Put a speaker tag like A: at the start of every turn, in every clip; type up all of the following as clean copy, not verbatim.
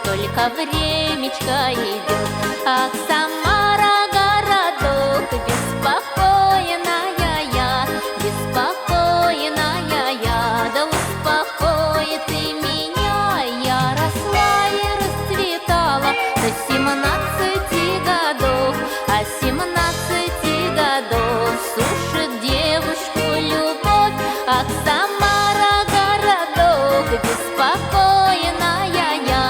A: только времечко идет. Ах, Самара, городок, беспокойная я, беспокойная я, да успокой ты меня. Я росла и расцветала до 17 годов, а 17 годов сушит девушку любовь. Ах, Самара, городок, беспокойная я,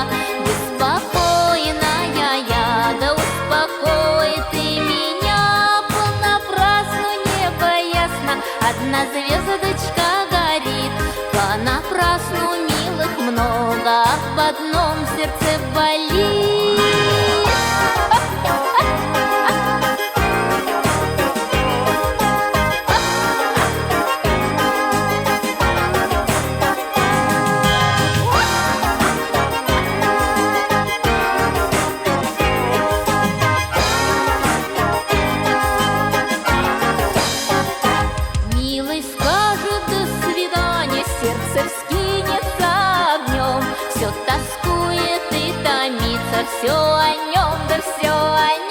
A: беспокойная я, да успокой ты меня. Понапрасну небо ясно, одна звездочка горит, понапрасну милых много, об одном сердце болит. Сердце вскинется огнем, все тоскует и томится, все о нем, да все о нем.